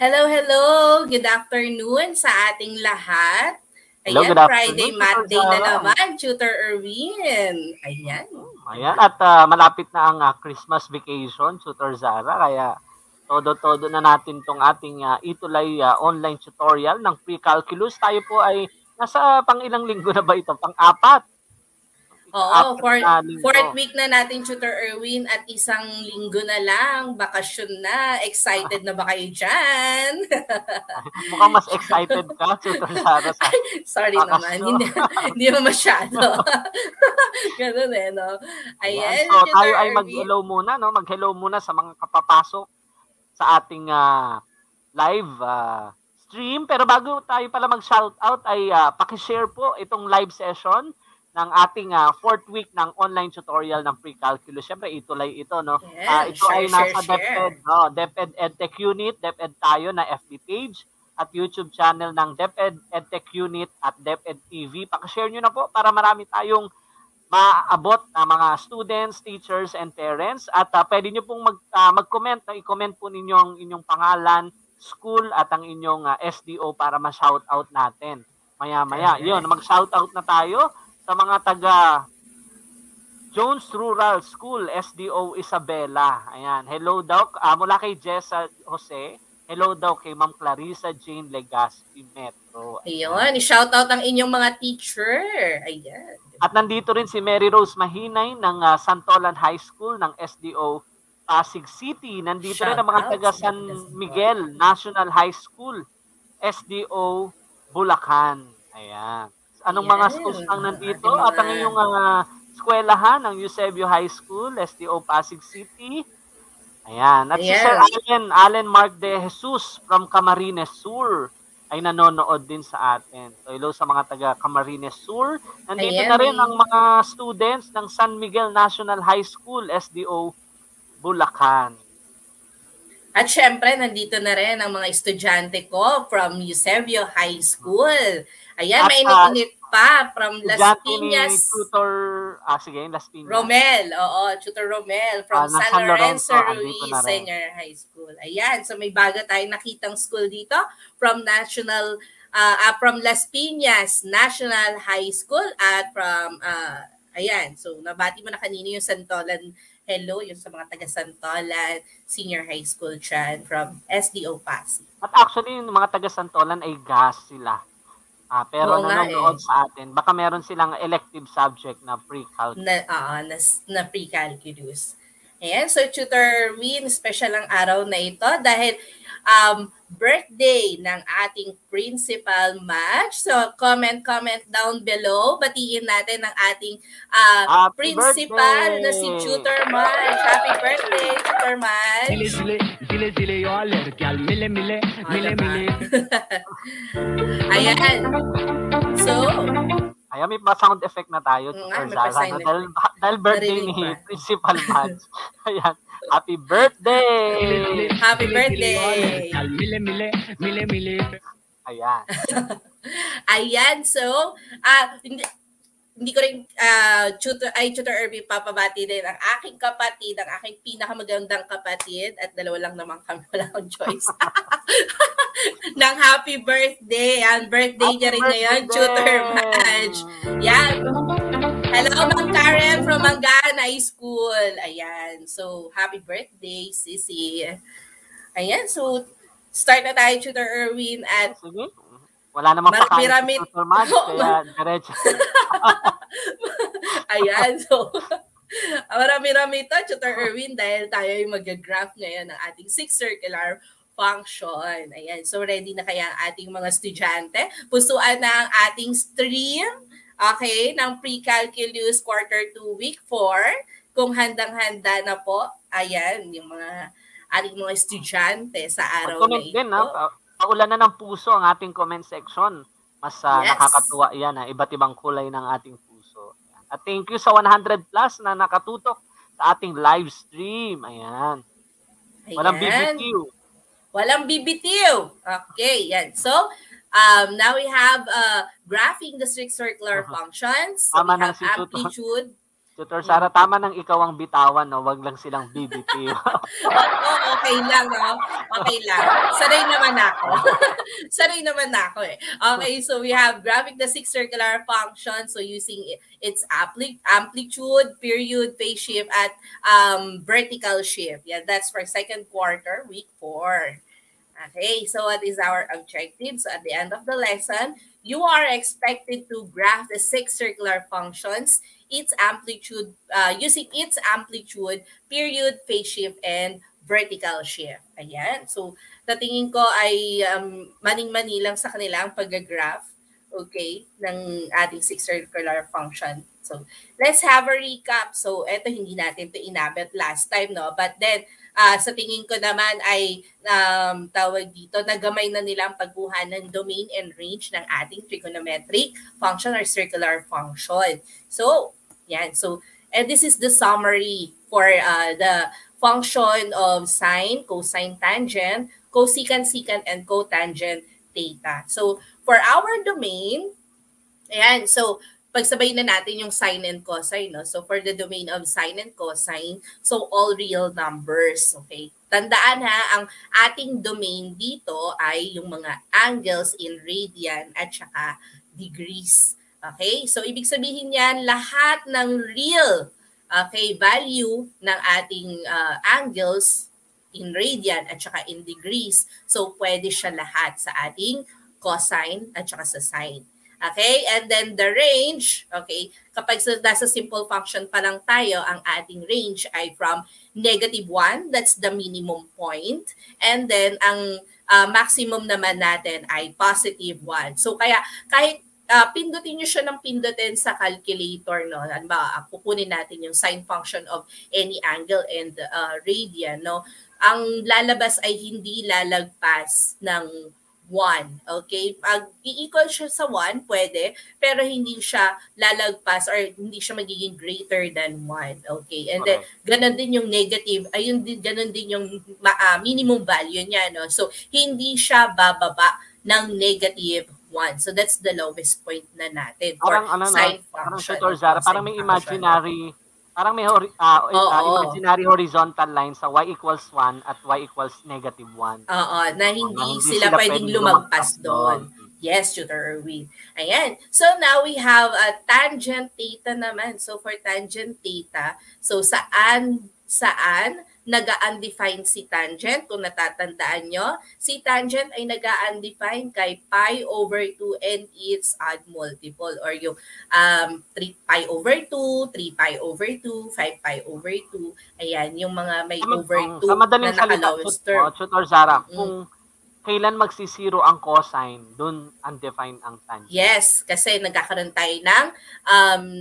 Hello, hello! Good afternoon sa ating lahat. Hello, Ayan, good Friday, afternoon, Tutor Monday na Zara. naman, Tutor Erwin. Ayan. Ayan, at malapit na ang Christmas vacation, Tutor Zara, kaya todo-todo na natin tong ating Itulay online tutorial ng pre-calculus. Tayo po ay nasa pang-ilang linggo na ba ito? Pang-apat? Oo, Linggo. fourth week na natin, Tutor Erwin, at isang linggo na lang, bakasyon na. Excited na ba kayo dyan? Mukhang mas excited ka, Tutor Zara, sa Sorry naman, hindi mo masyado. Ganun no? Ayan, so tayo ay mag-hello muna, no? Mag-hello muna sa mga kapapasok sa ating live stream. Pero bago tayo pala mag-shoutout ay pakishare po itong live session ng ating fourth week ng online tutorial ng pre-calculus. Siyempre, itulay ito, no? Yeah, ito ay nasa DepEd EdTech Unit, DepEd tayo na FB page at YouTube channel ng DepEd EdTech Unit at DepEd TV. Pakishare nyo na po para marami tayong maabot na mga students, teachers, and parents. At pwede nyo pong mag-comment. I-comment po ninyo ang inyong pangalan, school, at ang inyong SDO para ma-shoutout natin. Maya-maya. Yun, mag-shoutout na tayo sa mga taga Jones Rural School, SDO Isabela. Ayan. Hello daw. Mula kay Jessa Jose. Hello daw kay Ma'am Clarissa Jane Legaspi Metro. Ayun. I-shoutout ang inyong mga teacher. Ayan. At nandito rin si Mary Rose Mahinay ng Santolan High School ng SDO Pasig City. Nandito rin ang mga taga San Miguel National High School, SDO Bulacan. Ayan. Anong mga schools ang nandito? At ang iyong eskwelahan ng Eusebio High School, SDO Pasig City. Ayan. At si Sir Allen Mark de Jesus from Camarines Sur ay nanonood din sa atin. So, hello sa mga taga Camarines Sur. Nandito na rin ang mga students ng San Miguel National High School, SDO Bulacan. At syempre, nandito na rin ang mga estudyante ko from Eusebio High School. Ayan, may init pa from Las Piñas. Tutor, Las Piñas. Romel, Tutor Romel from San Lorenzo Ruiz Senior High School. Ayan, so may bago tayong nakitang school dito from from Las Piñas National High School at from, ayan, so nabati mo na kanina yung Santolan. Hello, yung sa mga taga Santolan Senior High School dyan from SDO Pasig. At actually, yung mga taga Santolan ay gas sila. Pero nanonood sa atin, baka meron silang elective subject na pre-calculus. Na pre-calculus. Ayan, so Tutor Win, special ang araw na ito dahil birthday ng ating principal match. So comment down below. Batiin natin ang ating principal na si Tutor Match. Happy birthday, Tutor Match. Ayan. So, ayan, may sound effect na tayo. Dahil birthday ni Principal Mads. Ayan. Happy birthday! Happy birthday! Ayan. Ayan, so, hindi ko rin, Tutor Irby, papabati din ang aking kapatid, ang aking pinakamagandang kapatid, at dalawa lang naman kami, wala akong choice. ng happy birthday. Ang birthday niya rin ngayon, Tutor Madge. Yan. Hello, Ma'am Karen from Mangana High School. Ayan. So, happy birthday, Sisi. Ayan. So, start na tayo, Tutor Erwin. At wala namang pakain si Tutor Madge, kaya diretso. Ayan. So, marami-rami ito, Tutor Erwin, dahil tayo yung mag-graph ngayon ng ating sixth circular function. Ayan. So, ready na kaya ang ating mga estudyante? Pusuan na ang ating stream, okay, ng pre-calculus quarter 2 week 4. Kung handang-handa na po, ayan, yung mga ating mga estudyante sa araw na ito. Din, paulan na ng puso ang ating comment section. Mas nakakatuwa yan. Iba't ibang kulay ng ating puso. Ayan. At thank you sa 100 plus na nakatutok sa ating live stream. Ayan. Walang BBQ. Walang BBQ. Okay, yan. So, now we have graphing the strict circular functions. So we have amplitude. Tutor Sara, tama nang ikaw ang bitawan, no? Wag lang silang BBQ. Okay lang, no? Okay lang. Sanay naman ako. Sanay naman ako eh. Okay, so we have graphing the six circular functions. So using its amplitude, period, phase shift, at vertical shift. Yeah, that's for second quarter, week 4. Okay, so what is our objective? So at the end of the lesson, you are expected to graph the six circular functions, its amplitude, using its amplitude, period, phase shift, and vertical shift. Ayan. So, tatingin ko ay maning-mani lang sa kanila ang pag-graph, okay, ng ating six circular function. So, let's have a recap. So, eto hindi natin to inabot last time, no? But then, sa tingin ko naman ay tawag dito, nagamay na nila ang pagbuha ng domain and range ng ating trigonometric function or circular function. So, yan. So, and this is the summary for the function of sine, cosine, tangent, cosecant, secant, and cotangent theta. So, for our domain, ayan, so pagsabay na natin yung sine and cosine, no? So for the domain of sine and cosine, so all real numbers, okay? Tandaan ha, ang ating domain dito ay yung mga angles in radian at saka degrees. Okay? So ibig sabihin yan, lahat ng real, okay, value ng ating angles in radian at saka in degrees. So pwede siya lahat sa ating cosine at saka sa sine. Okay? And then the range, okay, kapag nasa simple function pa lang tayo, ang ating range ay from -1, that's the minimum point. And then ang maximum naman natin ay +1. So kaya kahit pindutin nyo siya ng pindutin sa calculator, no? Halimbawa, kukunin natin yung sine function of any angle and radian, no? Ang lalabas ay hindi lalagpas ng 1. Okay? Pag i-equal siya sa 1, pwede, pero hindi siya lalagpas or hindi siya magiging greater than 1. Okay? And then, ganun din yung negative, ayun din, ganun din yung minimum value niya, no? So, hindi siya bababa ng -1. So, that's the lowest point na natin for sine function. Parang may imaginary imaginary horizontal line sa y equals 1 at y equals -1. Oo, na hindi sila pwedeng lumagpas doon. Yes, Tutor Erwin. Ayan. So now we have a tangent theta naman. So for tangent theta, so saan nag-undefined si tangent? Kung natatandaan nyo, si tangent ay nag-undefined kay pi over 2 and its odd multiple or yung 3 pi over 2, 3 pi over 2, 5 pi over 2. Ayan, yung mga may over 2 na naka-lowest term. Tutor Zara, kung kailan magsisiro ang cosine, dun undefined ang tangent. Yes, kasi nagkakaroon tayo ng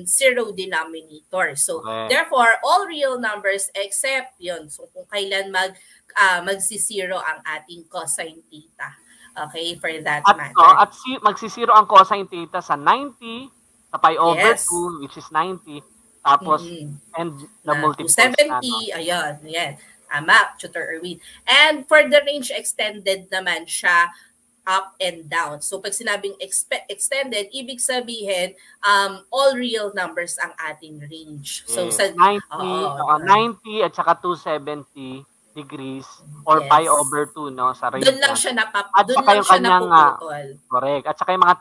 zero denominator. So, therefore, all real numbers except yun. So, kung kailan magsisiro ang ating cosine theta. Okay, for that matter. At magsisiro ang cosine theta sa 90, sa pi over 2, which is 90, tapos, and the multiple 70, ayan, ayan. Tutor Erwin. And for the range extended naman siya up and down. So pag sinabing extended, ibig sabihin all real numbers ang ating range. So sa 90 at saka 270 degrees or pi over 2 no sa range. Doon lang siya napuputol. Correct. At saka yung mga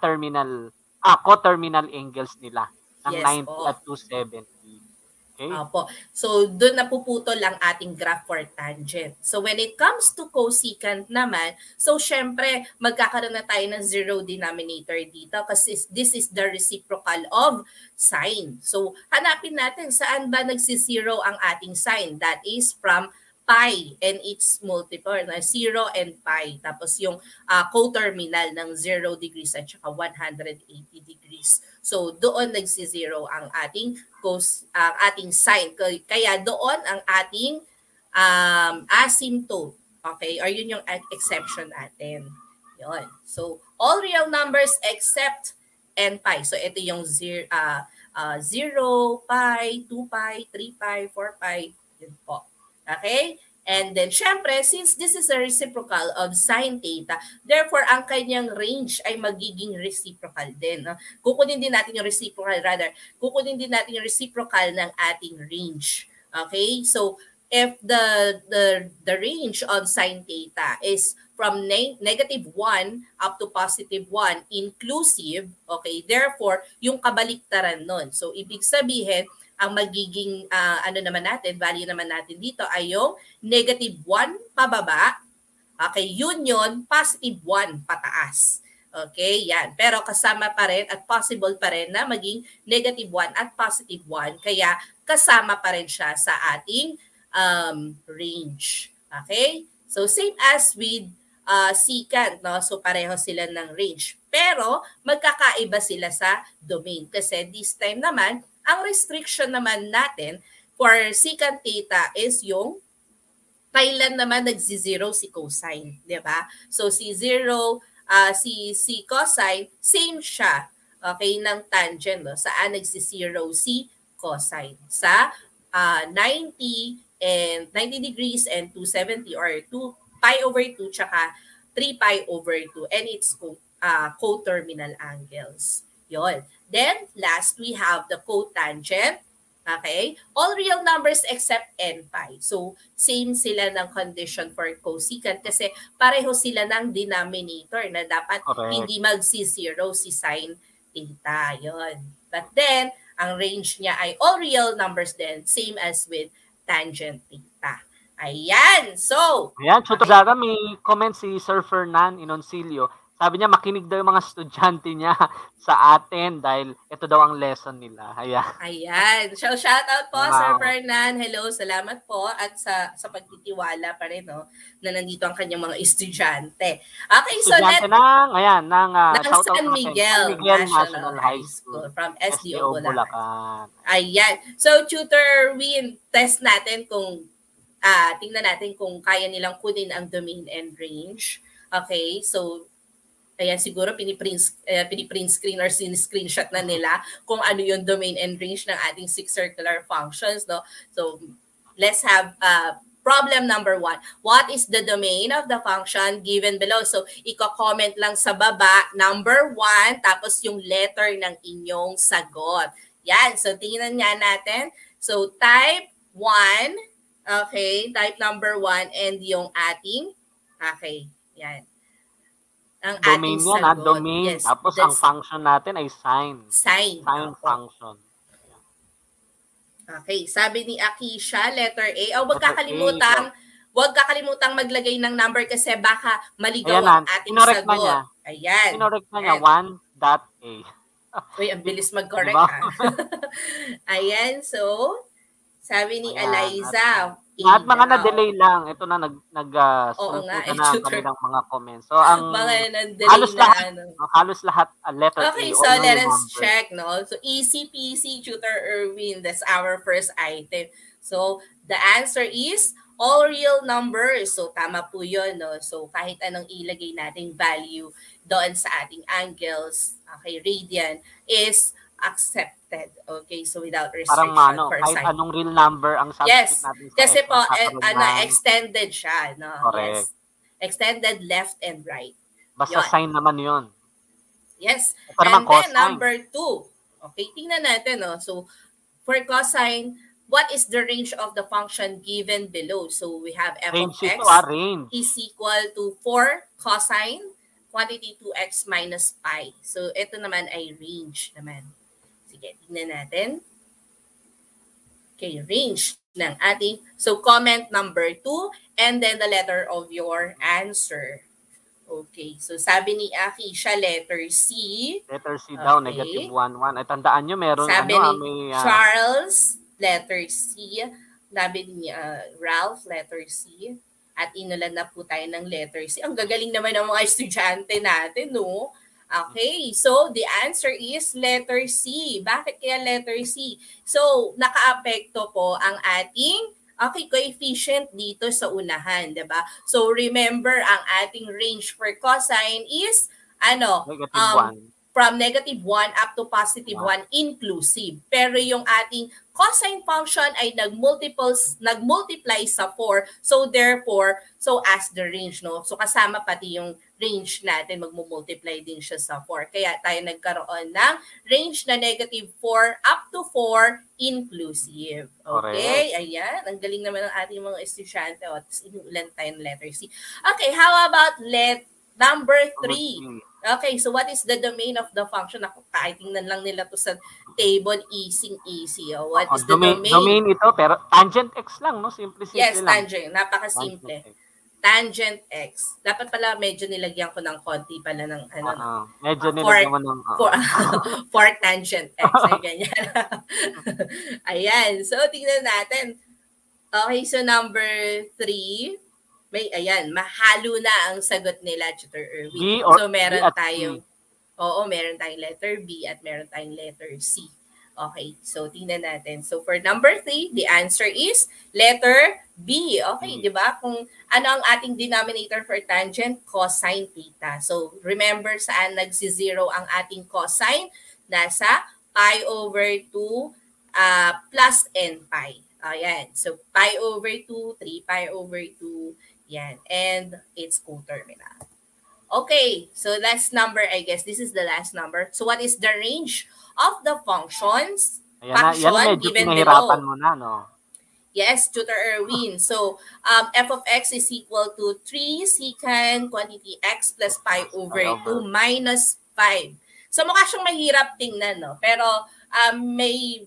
co-terminal angles nila ng 90 at 270. Okay. Opo. So, doon napuputol ang ating graph for tangent. So, when it comes to cosecant naman, so, syempre, magkakaroon na tayo ng zero denominator dito kasi this is the reciprocal of sine. So, hanapin natin saan ba nagsisiro ang ating sine. That is from pi and its multiple, na 0 and pi. Tapos yung coterminal ng 0 degrees at saka 180 degrees. So doon nagsizero ang ating ating sine. Kaya doon ang ating asymptote. Okay? Or yun yung exception natin. Yun. So all real numbers except n pi. So ito yung 0, pi, 2 pi, 3 pi, 4 pi. Yun po. Okay? And then, syempre, since this is a reciprocal of sine theta, therefore, ang kanyang range ay magiging reciprocal din. Kukunin din natin yung reciprocal ng ating range. Okay? So, if the range of sine theta is from -1 up to +1 inclusive, okay, therefore, yung kabaliktaran nun. So, ibig sabihin, ang magiging naman natin, value naman natin dito ay yung -1 pababa, okay, union, +1 pataas. Okay, yan. Pero kasama pa rin at possible pa rin na maging -1 at +1. Kaya kasama pa rin siya sa ating range. Okay? So, same as with secant, no? So, pareho sila ng range. Pero, magkakaiba sila sa domain. Kasi this time naman, ang restriction naman natin for secant theta is yung kailan naman nagsi-zero si cosine, di ba? So, si cosine, same siya, okay, ng tangent, no? Saan nagsi-zero si cosine? Sa 90 degrees and 270 or 2 pi over 2 tsaka 3 pi over 2 and its coterminal angles. Yon. Then, last, we have the cotangent. Okay? All real numbers except n pi. So, same sila ng condition for cosecant kasi pareho sila ng denominator na dapat hindi magsi-zero si sine theta. Yon. But then, ang range niya ay all real numbers din, same as with tangent theta. Ayan. So, ayan, Chuto Zara, may comment si Sir Fernan Inoncilio. Sabi niya, makinig daw yung mga estudyante niya sa atin dahil ito daw ang lesson nila. Ayan. Ayan. So, shout out po, wow. Sir Fernan. Hello, salamat po. At sa pagtitiwala pa rin, no, na nandito ang kanyang mga estudyante. Okay, so ng San Miguel National High School from SDO Bulacan. Ayan. So, Tutor Win, test natin kung, tingnan natin kung kaya nilang kunin ang domain and range. Okay, so, ayan, siguro piniprint screen or screenshot na nila kung ano yung domain and range ng ating 6 circular functions, no? So, let's have problem number 1. What is the domain of the function given below? So, i-comment lang sa baba, number 1, tapos yung letter ng inyong sagot. Yan, so tingnan nga natin. So, type 1, okay, type number 1 and yung ating, okay, yan. Ang domain yan, domain. Yes, tapos ang function natin ay sine. Sine function. Okay, sabi ni Akisha, letter A. Huwag kakalimutang maglagay ng number kasi baka maligaw ang ating sagot. Ayan. Inorek na niya, 1.A. Uy, ang bilis mag-correct, diba? Ayan, so, sabi ni Eliza, at mga na-delay lang. Ito na nag-sulpot na ang kanilang mga comments. So, ang halos lahat letter A. Okay, so let us check, no? So, easy peasy, Tutor Erwin. That's our first item. So, the answer is all real numbers. So, tama po yun, no? So, kahit anong ilagay nating value doon sa ating angles, okay, radian, is accepted. Okay, so without restriction for kahit anong real number ang substitute natin sa kasi po, extended siya. No? Correct. Yes. Extended left and right. Basta sign naman yun. Yes. And then number 2. Okay, tingnan natin. No? So, for cosine, what is the range of the function given below? So, we have f range of x is equal to 4 cosine quantity 2x minus pi. So, ito naman ay range naman. Sige, tingnan natin. Okay, range ng ating. So, comment number 2 and then the letter of your answer. Okay, so sabi ni Akisha, letter C. Letter C daw, negative 1, 1. Ay, tandaan nyo, meron sabi ni Charles, letter C. Sabi ni Ralph, letter C. At inulan na po tayo ng letter C. Ang gagaling naman ng mga estudyante natin, no? Okay, so the answer is letter C. Bakit kaya letter C? So, naka-apekto po ang ating coefficient dito sa unahan, 'di ba? So, remember ang ating range for cosine is negative 1. from -1 up to +1 inclusive. Pero yung ating cosine function ay nagmultiply sa 4. So therefore, so as the range, no? So kasama pati yung range natin, magmumultiply din siya sa 4. Kaya tayo nagkaroon ng range na -4 up to 4 inclusive. Okay? Correct. Ayan. Ang galing naman ng ating mga estudyante. O, tapos inuulan tayo ng letter C. Okay, how about number 3? Okay, so what is the domain of the function? Ako, kahit tingnan lang nila to sa table, easy. What is the domain? Domain ito, pero tangent x lang, no? Simple yes, lang. tangent. Napaka-simple. Tangent x. Dapat pala medyo nilagyan ko ng konti pala ng medyo nilagyan mo ng for tangent x. Ay, ganyan. Ayan. So, tingnan natin. Okay, so number 3. Mahalo na ang sagot nila, Tutor Erwin. So, meron tayong letter B at meron tayong letter C. Okay, so tingnan natin. So, for number 3, the answer is letter B. Okay, di ba? Kung ano ang ating denominator for tangent, cosine theta. So, remember saan nagsi-0 ang ating cosine? Nasa pi over 2 plus n pi. Ayan. So, pi over 2, 3 pi over 2, yan. And it's coterminal. Okay. So last number, I guess. This is the last number. So what is the range of the functions? Yan given below. Mo na, no? Yes, Tutor Erwin. So f of x is equal to 3 secant quantity x plus pi over 2 minus 5. So mukha siyang mahirap tingnan, no? Pero may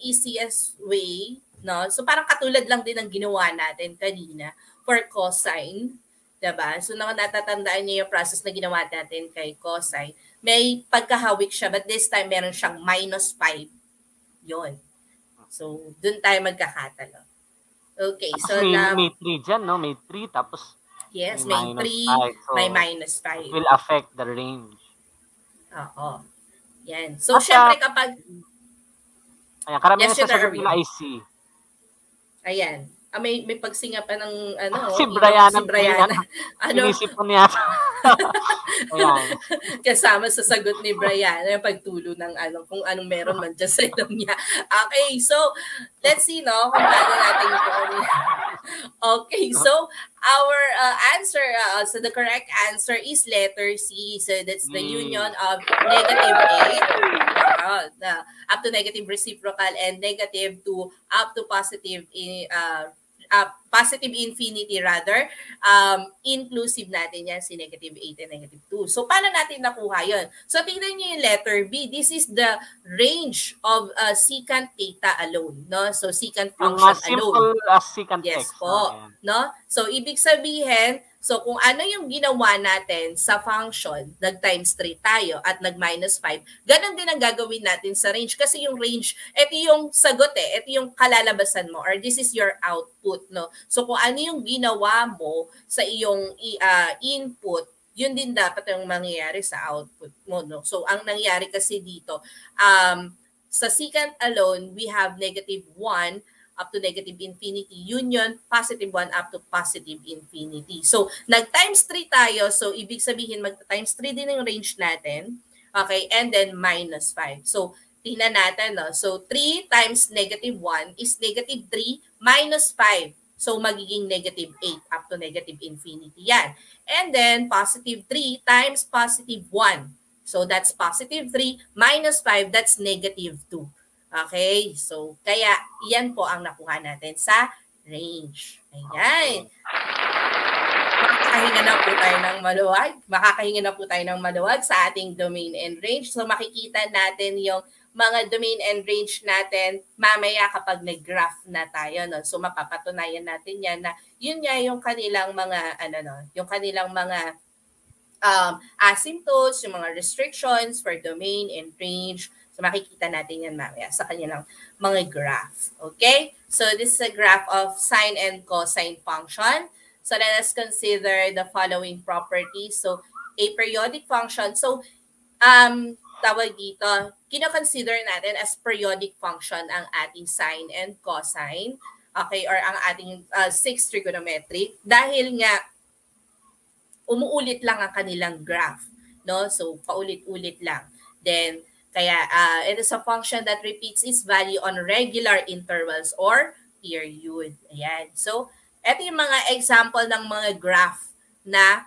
easiest way, no? So parang katulad lang din ng ginawa natin kanina for cosine, diba? So natatandaan niyo yung process na ginawa natin kay cosine. May pagkahawik siya, but this time meron siyang -5. Yun. So, dun tayo magkakatalo. Okay, so may 3 dyan, no? May 3, tapos yes, may 3, so may -5. It will affect the range. Oo. Yan. So, syempre kapag... Ayan, karamihan sa sagot nila ay C. Ayan. May pagsinga pa ng si Brian. Inisip ko niya. Kasama sa sagot ni Brian, yung pagtulo ng kung anong meron man dyan sa ilong niya. Okay, so let's see, no, kung paano natin ito. Okay, so our answer, so the correct answer is letter C. So that's the union of -8 up to negative reciprocal and -2 up to positive positive infinity rather, inclusive natin yan si -8 and -2. So, paano natin nakuha yun? So, tingnan nyo yung letter B. This is the range of secant theta alone. No? So, secant function alone. Simple as secant yes x. Po. No? So, ibig sabihin, so kung ano yung ginawa natin sa function, nag-times 3 tayo at nag-5, ganun din ang gagawin natin sa range. Kasi yung range, ito yung sagot ito yung kalalabasan mo or this is your output. No? So kung ano yung ginawa mo sa iyong input, yun din dapat yung mangyayari sa output mo. No? So ang nangyari kasi dito, sa secant alone, we have -1 up to negative infinity, union, +1 up to positive infinity. So, nag-times 3 tayo. So, ibig sabihin, mag-times 3 din yung range natin. Okay, and then -5. So, tingnan natin, no? So, 3 times -1 is -3 minus 5. So, magiging -8 up to negative infinity. Yan. And then, +3 times +1. So, that's +3 minus 5, that's -2. Okay, so kaya yan po ang nakuha natin sa range. Ayan. Makakahinga na po tayo ng maluwag sa ating domain and range. So makikita natin yung mga domain and range natin mamaya kapag nag-graph na tayo. No? So mapapatunayan natin yan na yun nga yung kanilang mga, yung kanilang mga asymptotes, yung mga restrictions for domain and range. So makikita natin yan mamaya sa kanilang mga graph. Okay? So this is a graph of sine and cosine function. So let us consider the following properties. So a periodic function. So tawag dito, kino-consider natin as periodic function ang ating sine and cosine. Okay? Or ang ating 6 trigonometric. Dahil nga umuulit lang ang kanilang graph. no? So, paulit-ulit lang. Then, kaya it is a function that repeats its value on regular intervals or period. Ayan. So, ito yung mga example ng mga graph na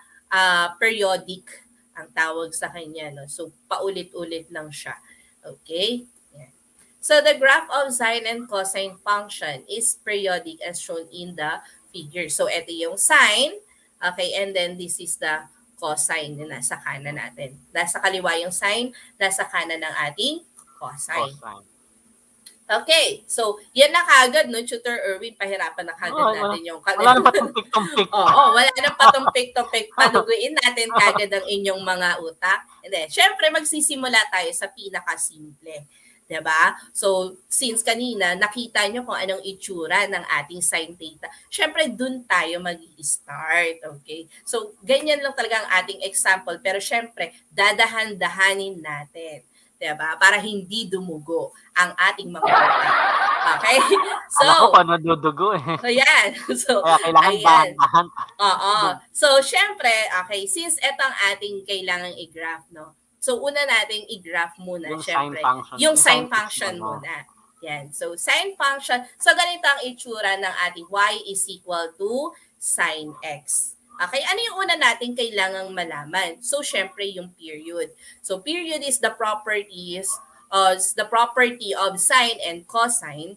periodic ang tawag sa kanya. No? So, paulit-ulit lang siya. Okay? Ayan. So, the graph of sine and cosine function is periodic as shown in the figure. So, ito yung sine. Okay, and then this is the cosine na nasa kanan natin. Nasa kaliwa yung sine, nasa kanan ng ating cosine. Okay, so yan na kagad, no, Tutor Erwin, pahirapan na kagad natin yung... Wala nang patumpik-tumpik. Wala nang patumpik-tumpik. Paduguin natin kagad ang inyong mga utak. And then, syempre, magsisimula tayo sa pinakasimple. Diba? So, since kanina, nakita nyo kung anong itsura ng ating sine theta. Siyempre, dun tayo mag-i-start. Okay? So, ganyan lang talaga ang ating example. Pero siyempre, dadahan-dahanin natin. Diba? Para hindi dumugo ang ating mga utak. Okay? So, ako pa nadudugo eh. Ayan. So, kaya kailangan dahan-dahan. Oo. So, syempre, okay, since etong ating kailangan i-graph, no? So, una nating i-graph muna, yung syempre. Sine function. Yung sine function muna. Yan. So, sine function. So, ganito ang itsura ng ating y is equal to sine x. Okay, ano yung una natin kailangang malaman? So, syempre, yung period. So, period is the property of sine and cosine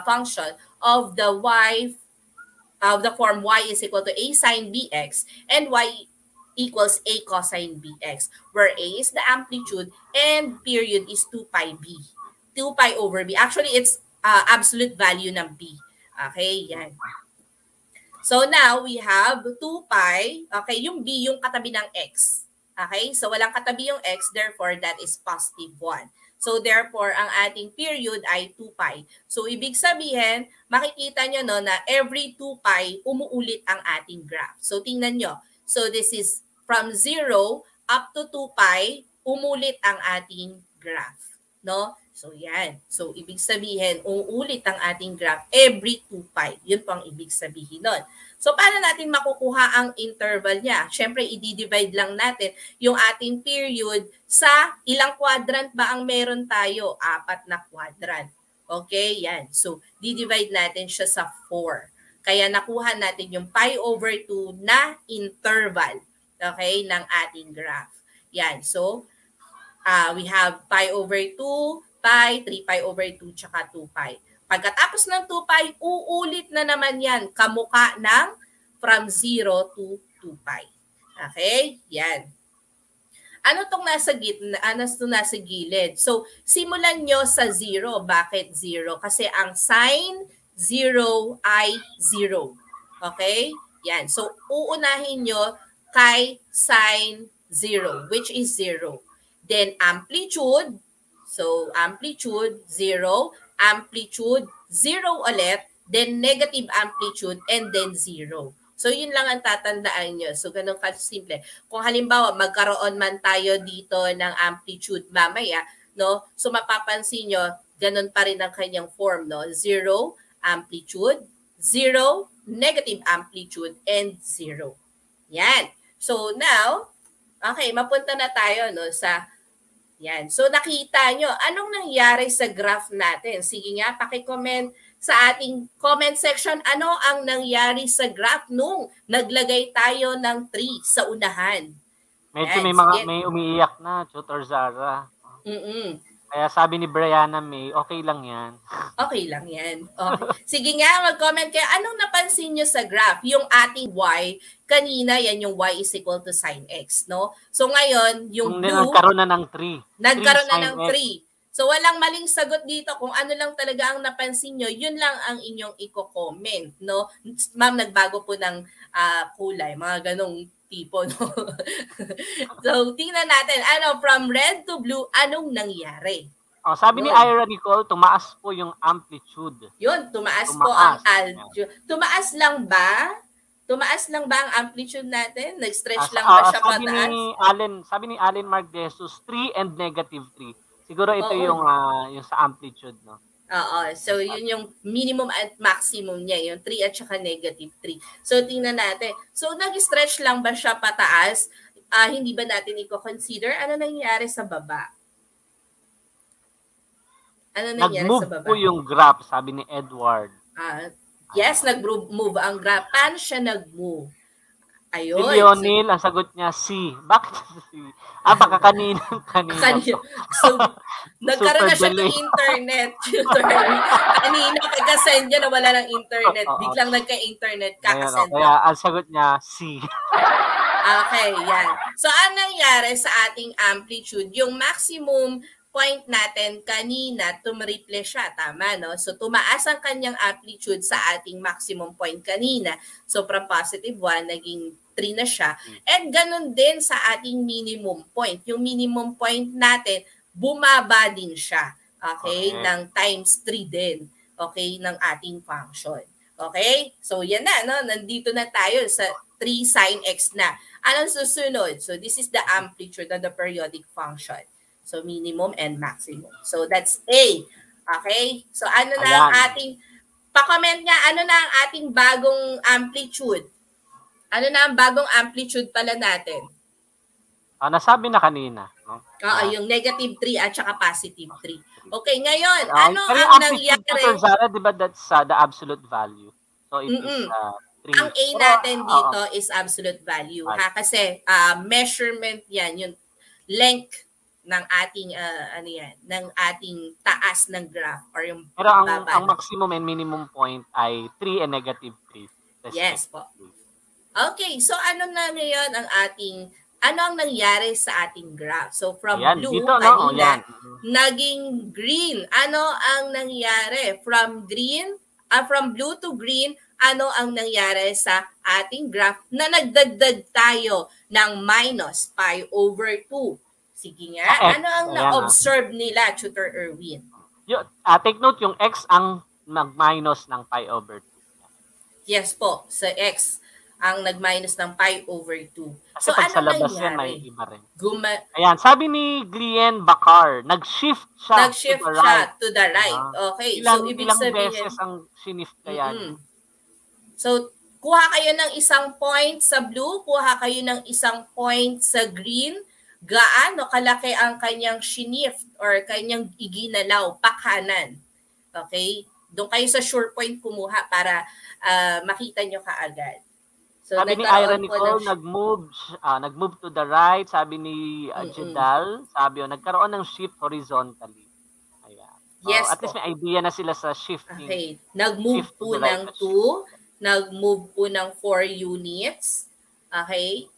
function of the form y is equal to a sine bx and y equals a cosine bx, where a is the amplitude and period is 2 pi b. 2 pi over b. Actually, it's absolute value ng b. Okay, yan. So now, we have 2 pi. Okay, yung b, yung katabi ng x. Okay, so walang katabi yung x, therefore, that is positive 1. So therefore, ang ating period ay 2 pi. So ibig sabihin, makikita nyo no, na every 2 pi, umuulit ang ating graph. So tingnan nyo. So this is from 0 up to 2 pi, umulit ang ating graph. No? So yan. So ibig sabihin, uulit ang ating graph every 2 pi. Yun po ang ibig sabihin nun. So paano natin makukuha ang interval niya? Siyempre, i-divide lang natin yung ating period sa ilang quadrant ba ang meron tayo? 4 na quadrant. Okay, yan. So, di-divide natin siya sa 4. Kaya nakuha natin yung pi over 2 na interval. Okay, ng ating graph. Yan. So, we have pi over 2, pi, 3 pi over 2, tsaka 2 pi. Pagkatapos ng 2 pi, uulit na naman yan. Kamukha ng from 0 to 2 pi. Okay? Yan. Ano itong nasa gitna? Ano itong nasa gilid? So, simulan nyo sa 0. Bakit 0? Kasi ang sine 0 ay 0. Okay? Yan. So, uunahin nyo kay sine 0, which is 0. Then, amplitude. So, amplitude 0. Amplitude 0 ulit. Then, negative amplitude and then 0. So, yun lang ang tatandaan nyo. So, ganun ka-simple. Kung halimbawa, magkaroon man tayo dito ng amplitude mamaya, no? So, mapapansin nyo, ganun pa rin ang kanyang form, no? 0, amplitude, 0, negative amplitude, and 0. Yan. So, now, okay, mapunta na tayo, no, sa, yan. So, nakita nyo, anong nangyari sa graph natin? Sige nga, paki-comment sa ating comment section, ano ang nangyari sa graph nung naglagay tayo ng 3 sa unahan. Medyo yan, may umiiyak na, Tutor Zara. Mm-mm. Kaya sabi ni Brianna May, okay lang yan. Okay lang yan. Okay. Sige nga, mag-comment kayo. Anong napansin nyo sa graph? Yung ating y, kanina yan yung y is equal to sine x, no? So ngayon, yung blue, nagkaroon na ng 3. Nagkaroon na ng 3. So walang maling sagot dito. Kung ano lang talaga ang napansin nyo, yun lang ang inyong i-comment, no? Ma'am, nagbago po ng kulay, mga ganong tipo, no? So, tingnan natin, from red to blue, anong nangyari? Sabi ni Ira Nicole, tumaas po yung amplitude. Yun, tumaas po ang altitude. Tumaas lang ba? Tumaas lang ba ang amplitude natin? Nag-stretch lang ba siya pataas? Sabi ni Allen Mark Jesus, 3 and negative 3. Siguro ito yung sa amplitude, no? Oo. So, yun yung minimum at maximum niya, yung 3 at saka negative 3. So, tingnan natin. So, nag-stretch lang ba siya pataas? hindi ba natin i-consider ano nangyayari sa baba? Ano nangyayari sa Nag-move baba? po yung graph, sabi ni Edward. Yes, nag-move ang graph. Paano siya nag-move? Si Ayun. Lionel, ang sagot niya C. Bakit C? Baka kanina to. So, nagkaroon na siya ng internet. Kanina, pagka-send niya na wala ng internet. Biglang nagka-internet, kakasend. Kaya ang sagot niya C. Okay, yan. So, ang nangyari sa ating amplitude, yung maximum point natin kanina, tumriple siya. Tama, no? So, tumaas ang kanyang amplitude sa ating maximum point kanina. So, from positive 1, naging 3 na siya. And ganun din sa ating minimum point. Yung minimum point natin, bumaba din siya. Okay? Ng times 3 din. Okay? Ng ating function. Okay? So, yan na, no? Nandito na tayo sa 3 sin x na. Anong susunod? So, this is the amplitude of the periodic function. So, minimum and maximum. So, that's A. Okay? So, ano na ang ating, pa-comment nga, ano na ang ating bagong amplitude? Ano na ang bagong amplitude pala natin? Nasabi na kanina. No? Oo, yung negative 3 at saka positive 3. Okay, ngayon, ano ang nangyari? Zara, di ba that's the absolute value? So, it is 3. Ang A natin dito is absolute value. Ha? Kasi measurement yan, yung length ng ating ng ating taas ng graph or yung pero ang maximum and minimum point ay 3 and negative 3. Yes po. Okay, so ano na ngayon ang ano ang nangyari sa ating graph? So from blue dito, kanina, naging green. Ano ang nangyari? From blue to green, ano ang nangyari sa ating graph na nagdagdag tayo ng minus pi over 2? Sige nga, ano ang na-observe nila, Tutor Erwin? Take note, yung x ang mag-minus ng pi over 2. Yes po, sa x ang nag-minus ng pi over 2. Kasi so, pag ano sa labas nangyari? yan, may iba rin. Ayan, sabi ni Glien Bakar, nag-shift siya to the right. Okay, so ibig sabihin, beses ang shift kaya. So, kuha kayo ng isang point sa blue, kuha kayo ng isang point sa green, gaano kalaki ang kanyang shift or kanyang iginalaw pakanan. Okay? Doon kayo sa sure point kumuha para makita nyo kaagad. So, sabi ni Ira Nicole, nag-move to the right. Sabi ni Jedal, nagkaroon ng shift horizontally. Ayan. Yes, at least may idea na sila sa shifting. Okay. Nag-move po ng 2, nag-move po ng 4 units. Okay?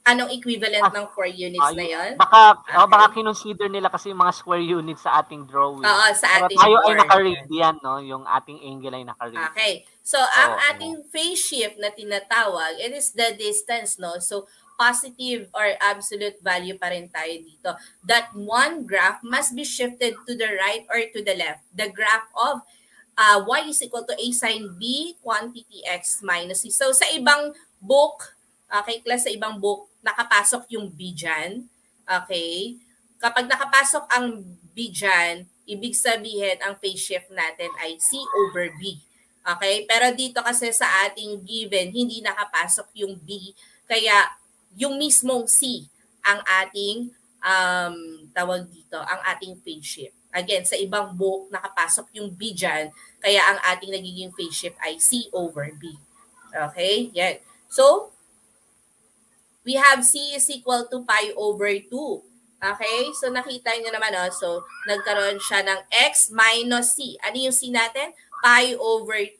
Anong equivalent ng 4 units na yon? Baka kinonsider nila kasi yung mga square units sa ating drawing. Oo, sa ating tayo ay naka-radian, no? Yung ating angle ay naka-radian. Okay. So, ang ating phase shift na tinatawag, it is the distance, no? So, positive or absolute value pa rin tayo dito. That one graph must be shifted to the right or to the left. The graph of y is equal to a sine b quantity x minus c. So, sa ibang book, okay, class, sa ibang book, nakapasok yung B dyan. Okay? Kapag nakapasok ang B dyan, ibig sabihin ang phase shift natin ay C over B. Okay? Pero dito kasi sa ating given, hindi nakapasok yung B. Kaya yung mismong C ang ating tawag dito, ang ating phase shift. Again, sa ibang book, nakapasok yung B dyan. Kaya ang ating nagiging phase shift ay C over B. Okay? Yan. So, we have C is equal to pi over 2. Okay? So, nakita nyo naman, so, nagkaroon siya ng x minus C. Ano yung C natin? Pi over 2.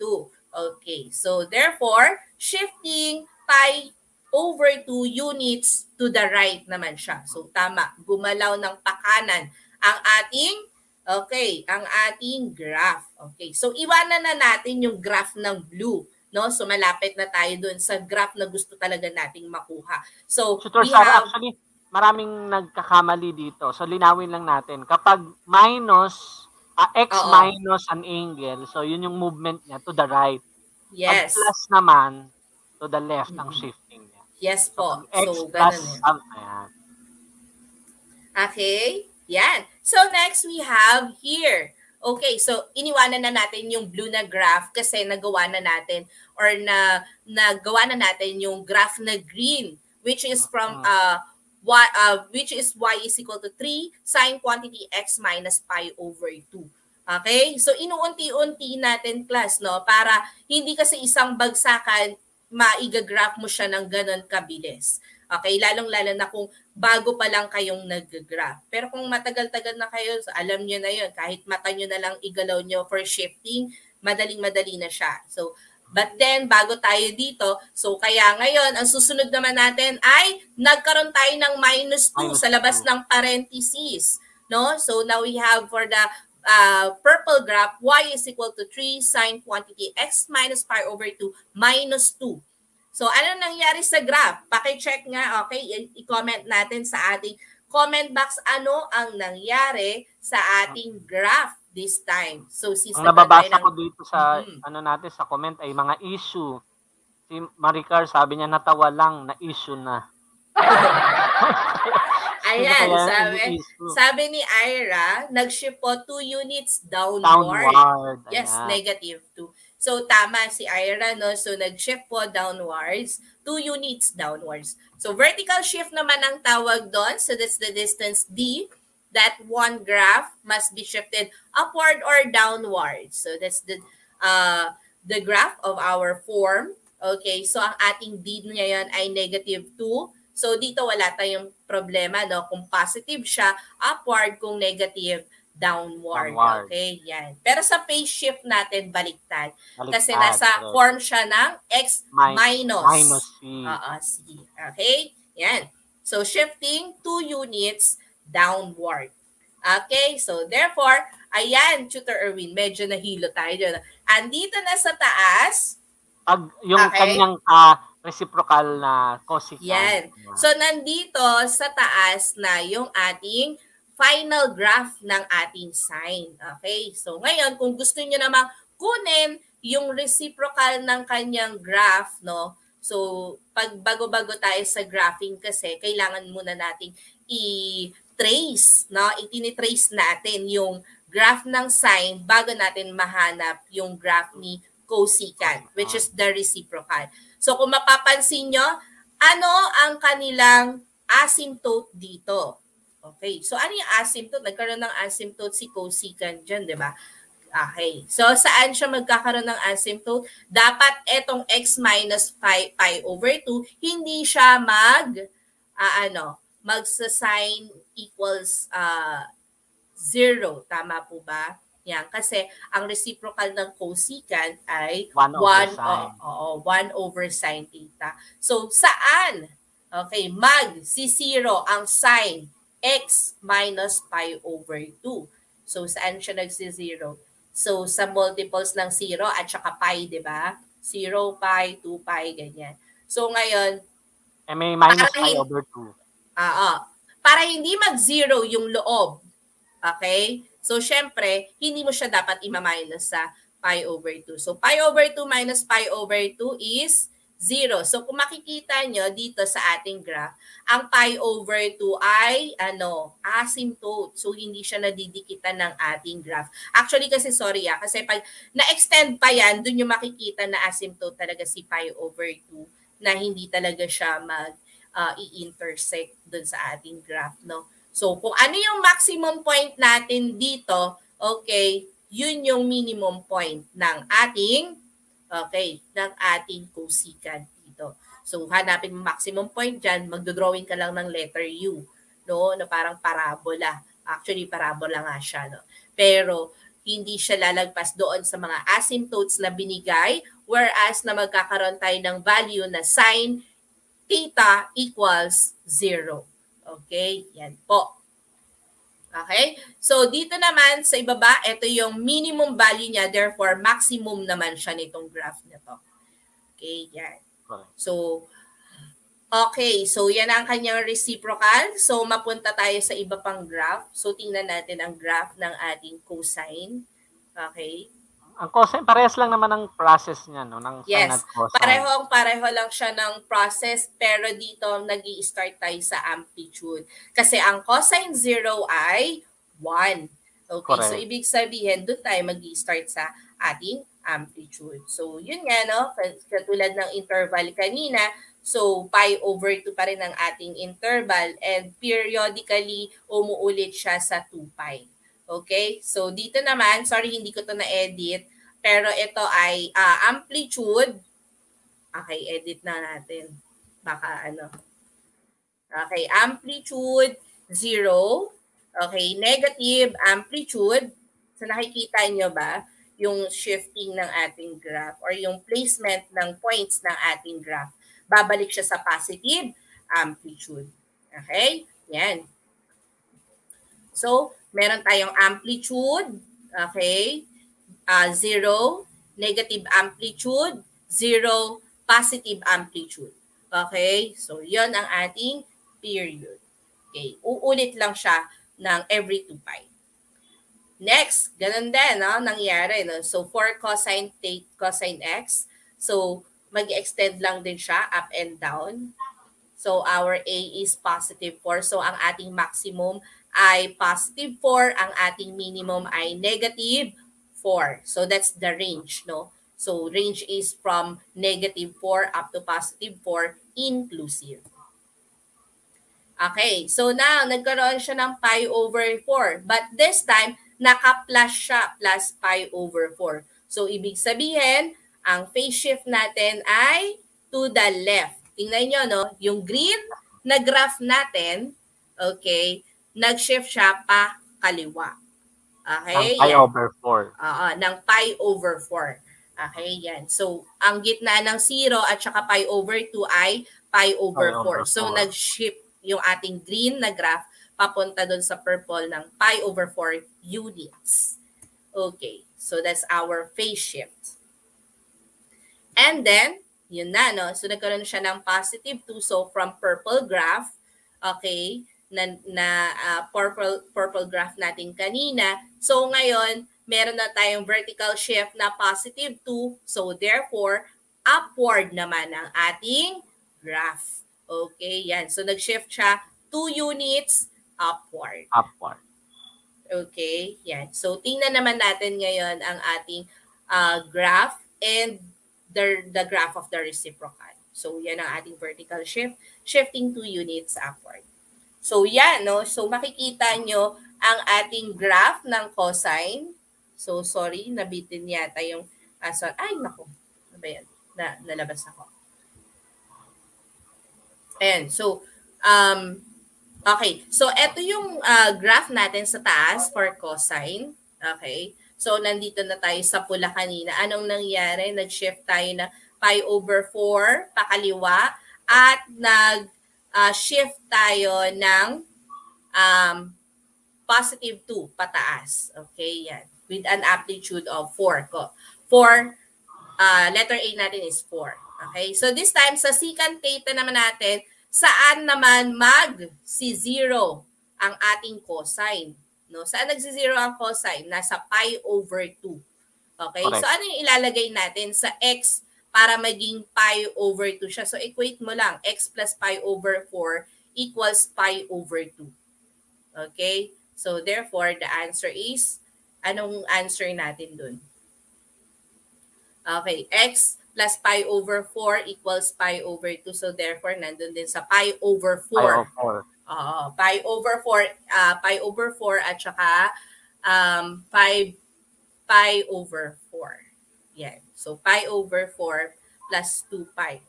Okay. So, therefore, shifting pi over 2 units to the right naman siya. So, tama. Gumalaw ng pakanan ang ating graph. Okay. So, iwanan na natin yung graph ng blue. No? So, malapit na tayo dun sa graph na gusto talaga nating makuha. So, actually, maraming nagkakamali dito. So, linawin lang natin. Kapag minus, x minus an angle, so yun yung movement niya to the right. Yes. Pag plus naman, to the left ang shifting niya. Yes po. So, x plus, ayan. Okay. Yan. So, next we have here. Okay, so iniwanan na natin yung blue na graph kasi nagawa na natin or nagawa na natin yung graph na green which is from which is y is equal to 3 sine quantity x minus pi over 2. Okay? So, inuunti-unti natin, class, no? Para hindi kasi isang bagsakan, maigagraph mo siya ng ganon kabilis. Okay? Lalong-lalo na kung bago pa lang kayong nag-graph. Pero kung matagal-tagal na kayo, alam nyo na yun. Kahit mata nyo na lang igalaw nyo for shifting, madaling-madali na siya. So, but then, bago tayo dito, so kaya ngayon, ang susunod naman natin ay nagkaroon tayo ng -2 sa labas ng parentheses. No? So, now we have for the purple graph, y is equal to 3 sine quantity x minus pi over 2 minus 2. So, ano nangyari sa graph? Paki-check nga, okay? I-comment natin sa ating comment box ano ang nangyari sa ating graph this time. So, ang nababasa ko dito sa ano natin sa comment ay mga issue. Si Maricar sabi niya natawa lang, na issue na. Ayan, sabi ni Ira, nag-shift po 2 units downward. Yes, -2. So, tama si Ira, no? So, nag-shift po downwards, 2 units downwards. So, vertical shift naman ang tawag doon. So, that's the distance D. That one graph must be shifted upward or downward. So, that's the graph of our form. Okay, so ang ating D ngayon ay -2. So, dito wala tayong problema, no? Kung positive siya, upward. Kung negative, downward. Okay, yan. Pero sa phase shift natin, baliktad. Kasi nasa form siya ng x minus c. Okay, yan. So, shifting 2 units downward. Okay, so therefore, ayan, Tutor Erwin, medyo nahilo tayo dyan. Andito na sa taas. Yung kanyang reciprocal na cosecant. Yan. So, nandito sa taas na yung ating final graph ng ating sine. Okay? So, ngayon, kung gusto nyo namang kunin yung reciprocal ng kanyang graph, no? So, pag bago-bago tayo sa graphing kasi, kailangan muna nating i-trace, no? Itinitrace natin yung graph ng sine bago natin mahanap yung graph ni cosecant, which is the reciprocal. So, kung mapapansin nyo, ano ang kanilang asymptote dito? Okay. So, ano yung asymptote? Nagkaroon ng asymptote si cosecant dyan, di ba? Okay. So, saan siya magkakaroon ng asymptote? Dapat etong x minus pi over 2, hindi siya magsa-sign equals 0. Tama po ba? Yan. Kasi, ang reciprocal ng cosecant ay 1 over sine theta. So, saan? Okay. Mag-0 ang sine x minus pi over 2. So, saan siya nagsi-0? So, sa multiples ng 0 at saka pi, di ba? 0, pi, 2 pi, ganyan. So, ngayon, may minus pi over 2. Para hindi mag-0 yung loob, okay? So, syempre, hindi mo siya dapat ima-minus sa pi over 2. So, pi over 2 minus pi over 2 is 0. So, kung makikita nyo dito sa ating graph, ang pi over 2 ay asymptote. So, hindi siya nadidikitan ng ating graph. Actually, kasi sorry kasi pag na-extend pa yan, dun yung makikita na asymptote talaga si pi over 2 na hindi talaga siya i-intersect dun sa ating graph, no? So, kung ano yung maximum point natin dito, okay, yun yung minimum point ng ating cosecant dito. So, hanapin mo maximum point dyan, magdodrawing ka lang ng letter U, no? Na parang parabola. Actually, parabola nga siya, no? Pero, hindi siya lalagpas doon sa mga asymptotes na binigay, whereas na magkakaroon tayo ng value na sine theta equals 0. Okay? Yan po. Okay? So, dito naman sa ibaba, ito yung minimum value niya. Therefore, maximum naman siya nitong graph na to. Okay? Yan. So, okay. So, yan ang kanyang reciprocal. So, mapunta tayo sa iba pang graph. So, tingnan natin ang graph ng ating cosine. Okay? Ang cosine, parehas lang naman ang process niya, no? Ng yes, sine at cosine. Pareho lang siya ng process, pero dito nag-i-start tayo sa amplitude. Kasi ang cosine 0 ay 1. Okay, correct. So ibig sabihin, doon tayo mag-i-start sa ating amplitude. So yun nga, no? Katulad ng interval kanina, So, pi over 2 pa rin ang ating interval and periodically umuulit siya sa 2 pi. Okay? So, dito naman, sorry hindi ko to na-edit, pero ito ay amplitude. Okay, edit na natin. Baka ano. Okay, amplitude 0. Okay, negative amplitude. So nakikita nyo ba yung shifting ng ating graph or yung placement ng points ng ating graph? Babalik siya sa positive amplitude. Okay? Yan. So, meron tayong amplitude. Okay? 0, negative amplitude, 0, positive amplitude. Okay? So, yon ang ating period. Okay? Uulit lang siya ng every 2 pi. Next, ganun din, no? Nangyari. No? So, for cosine, take cosine x. So, mag-extend lang din siya up and down. So, our A is positive 4. So, ang ating maximum ay positive 4. Ang ating minimum ay negative 4. So, that's the range, no? So, range is from negative 4 up to positive 4 inclusive. Okay, so now, nagkaroon siya ng pi over 4. But this time, naka-plus siya, plus pi over 4. So, ibig sabihin, ang phase shift natin ay to the left. Tingnan nyo, no? Yung green na graph natin, okay, nag-shift siya pa kaliwa. Okay, ng pi over 4. Ng pi over 4. Okay, yan. So, ang gitna ng 0 at saka pi over 2 ay pi over 4. So, nag-shift yung ating green na graph papunta doon sa purple ng pi over 4 units. Okay, so that's our phase shift. And then, yun na, no? So, nagkaroon siya ng positive 2. So, from purple graph, okay, purple graph natin kanina. So, ngayon, meron na tayong vertical shift na positive 2. So, therefore, upward naman ang ating graph. Okay, yan. So, nag-shift siya 2 units upward. Upward. Okay, yan. So, tingnan naman natin ngayon ang ating graph and the graph of the reciprocal. So, yan ang ating vertical shift, shifting 2 units upward. So, yan, no? So, makikita nyo ang ating graph ng cosine. So, sorry, nabitin yata yung, ay, naku. Ano ba yan? Nalabas ako. Ayan, so, okay. So, ito yung graph natin sa taas for cosine. Okay. So, nandito na tayo sa pula kanina. Anong nangyari? Nag-shift tayo na pi over 4 pakaliwa at nag-shift tayo ng positive 2 pataas. Okay, yan. With an amplitude of 4. Letter A natin is 4. Okay, so this time sa secant theta naman natin, saan naman mag-0 ang ating cosine? No? Saan nag-0 ang cosine? Nasa pi over 2. Okay, correct. So ano yung ilalagay natin sa x para maging pi over 2 siya? So equate mo lang, x plus pi over 4 equals pi over 2. Okay, so therefore the answer is, anong answer natin dun? Okay, x plus pi over 4 equals pi over 2. So therefore, nandun din sa pi over 4. Pi over 4 at saka pi over 4. Yan. So pi over 4 plus 2 pi.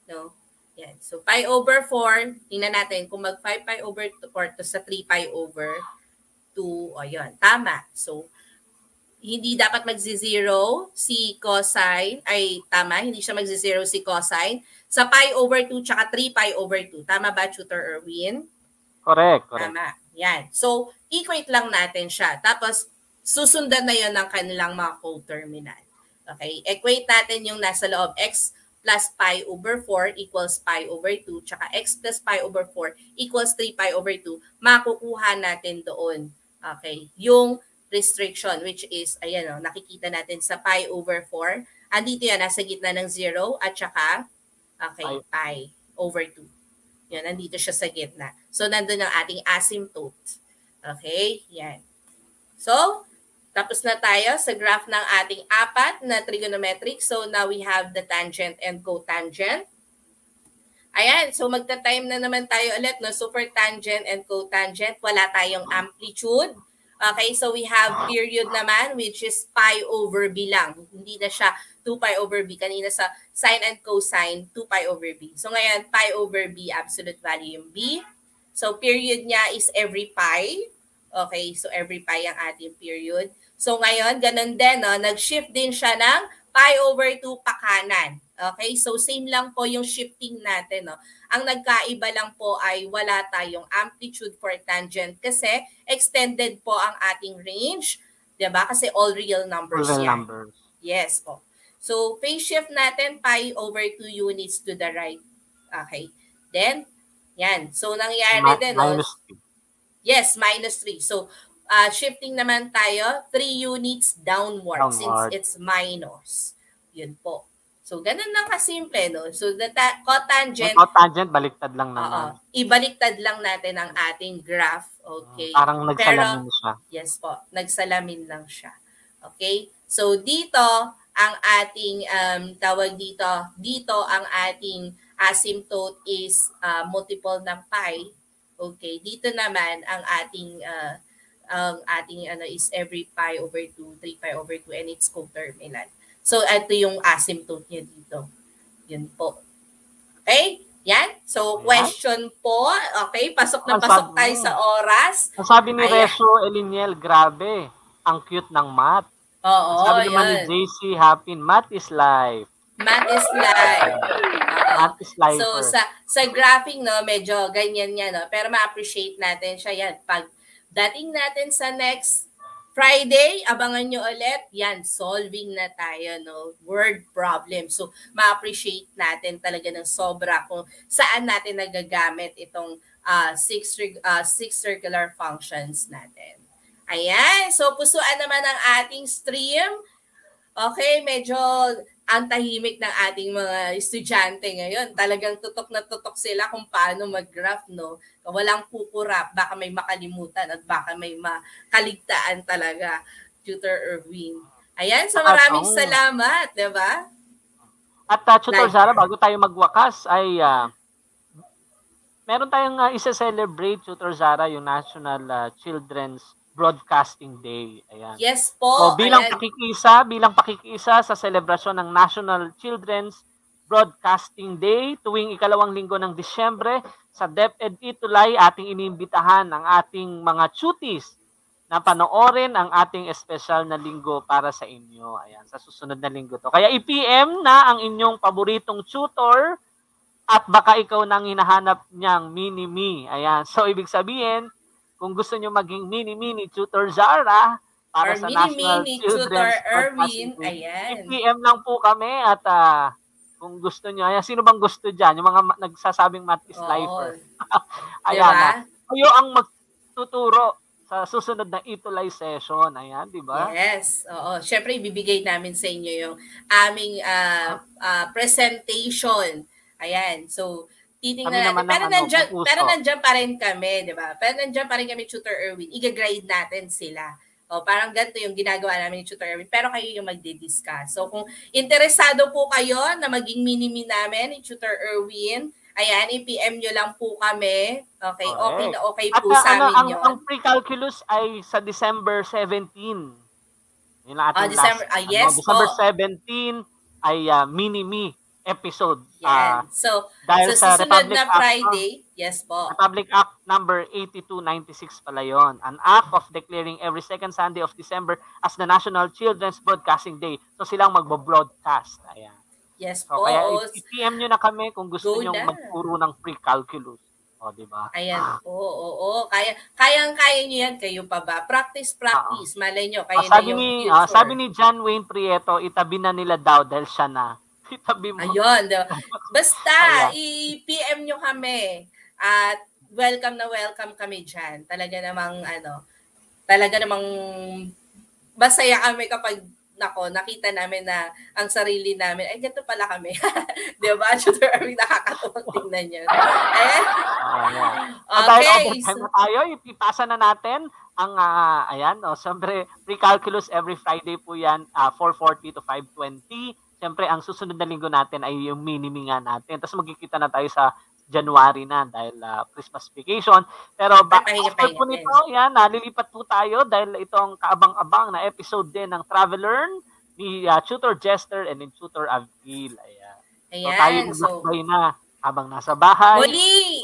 No? Yan. So pi over 4, tingnan natin kung mag 5 pi over 4 to sa 3 pi over 2. O yun, tama. So hindi dapat magzi-zero si cosine, ay tama, hindi siya magzi-zero si cosine sa pi over 2 tsaka 3 pi over 2. Tama ba, Tutor Erwin? Correct. Tama. Yan. So, equate lang natin siya. Tapos, susundan na yon ng kanilang mga coterminal. Okay? Equate natin yung nasa loob. X plus pi over 4 equals pi over 2 tsaka x plus pi over 4 equals 3 pi over 2. Makukuha natin doon. Okay? Yung restriction, which is, ayan o, nakikita natin sa pi over 4. Andito yan, nasa gitna ng 0 at saka, okay, pi over 2. Yan, nandito siya sa gitna. So, nandun ang ating asymptote. Okay, yan. So, tapos na tayo sa graph ng ating 4 na trigonometric. So, now we have the tangent and cotangent. Ayan, so magta-time na naman tayo ulit, no? Super tangent and cotangent. Wala tayong amplitude. Okay, so we have period naman, which is pi over b lang. Hindi na siya 2 pi over b. Kanina sa sine and cosine, 2 pi over b. So ngayon, pi over b, absolute value yung b. So period niya is every pi. Okay, so every pi ang ating period. So ngayon, ganun din, no? Nag-shift din siya ng pi over 2 pakanan. Okay, so same lang po yung shifting natin. No? Ang nagkaiba lang po ay wala tayong amplitude for tangent kasi extended po ang ating range. Diba? Kasi all real numbers Real yan. numbers. Yes po. So phase shift natin, pi over 2 units to the right. Okay. Then, yan. So nangyari din. Minus 3. Yes, minus 3. So, shifting naman tayo, 3 units downward since it's minus. Yun po. So, ganun lang kasimple, no? So, the cotangent... Cotangent, baliktad lang naman. Ibaliktad lang natin ang ating graph. Okay? Parang nagsalamin siya. Yes po. Nagsalamin lang siya. Okay? So, dito, ang ating, tawag dito ang ating asymptote is multiple ng pi. Okay? Dito naman, ang ating is every pi over 2, 3 pi over 2, and it's coterminal. So, ito yung asymptote niya dito. Yun po. Okay? Yan. So, question po. Okay? Pasok na pasok tayo sa oras. Sabi ni Resyo Eliniel, grabe. Ang cute ng math. Oo, sabi naman ni JC Hapin, math is life. Math is life. Math is life. So, sa graphing, no, medyo ganyan yan, no? Pero ma-appreciate natin siya yan. Pag dating natin sa next Friday, abangan nyo ulit. Yan, solving na tayo, no? Word problem. So, ma-appreciate natin talaga ng sobra kung saan natin nagagamit itong six circular functions natin. Ayan. So, pusuan naman ang ating stream. Okay, medyo ang tahimik ng ating mga estudyante ngayon. Talagang tutok na tutok sila kung paano mag-graph, no? Walang kukurap, baka may makalimutan at baka may makaligtaan talaga, Tutor Erwin. Ayan, so maraming salamat, di ba? At Tutor Zara, bago tayo magwakas, ay meron tayong isa-celebrate, Tutor Zara, yung National Children's Broadcasting Day. Ayan. Yes po. So, bilang pakikisa sa selebrasyon ng National Children's Broadcasting Day tuwing ikalawang linggo ng Disyembre sa DepEd Itulay, ating inimbitahan ang ating mga tuties na panoorin ang ating espesyal na linggo para sa inyo. Ayan, sa susunod na linggo to. Kaya i-PM na ang inyong paboritong tutor at baka ikaw nang hinahanap niyang mini-me. Ayan. So, ibig sabihin, kung gusto nyo maging mini-mini Tutor Zara para sa National Children's Erwin, ayan. PM lang po kami at kung gusto nyo, ayan, sino bang gusto dyan? Yung mga nagsasabing math is lifer. Ayan, diba? Kayo ang magtuturo sa susunod na Itulay session. Ayan, di ba? Yes. Oo. Siyempre, ibibigay namin sa inyo yung aming presentation. Ayan. So, titingnan natin. Pero nandiyan pa rin kami, di ba? Pero nandiyan pa rin kami, Tutor Erwin. I-grade natin sila. O, parang ganito yung ginagawa namin ni Tutor Erwin. Pero kayo yung magdi-discuss. So, kung interesado po kayo na maging mini-me namin ni Tutor Erwin, ayan, i-PM nyo lang po kami. Okay, okay na okay po sa amin yun. Ang pre-calculus ay sa December 17. Yun ang ating yes December 17 ay mini-me episode. Yan. So sa susunod na Friday, yes po. Republic Act number 8296 pala yun. An act of declaring every second Sunday of December as the National Children's Broadcasting Day. So silang magbo-broadcast. Ayan. Yes so, po. Kaya i-PM nyo na kami kung gusto nyo magturo ng pre-calculus. O, diba? Ayan po. Oo. Kayang-kaya nyo yan. Kayo pa ba? Practice. Malay nyo. Kayo na yung future. Sabi ni John Wayne Prieto, itabi na nila daw dahil siya na. Itabi mo. Ayun. Basta, i-PM nyo kami. At welcome na welcome kami dyan. Talaga namang masaya kami kapag nakita namin na ang sarili namin, ay, ganito pala kami. Di ba? Tutor Erwin, nakakatuwang tingnan yan. Okay. So, tayo, ipipasa na natin ang, siyempre, pre-calculus every Friday po yan, 4:40 to 5:20. Siyempre, ang susunod na linggo natin ay yung mini-me nga natin. Tapos magkikita na tayo sa January na dahil Christmas vacation. Pero after po nito, yan, nalilipat po tayo dahil itong kaabang-abang na episode din ng Travel-Learn ni Tutor Jester and ni Tutor Avil. Ayan. So tayo magbay na habang nasa bahay. Muli!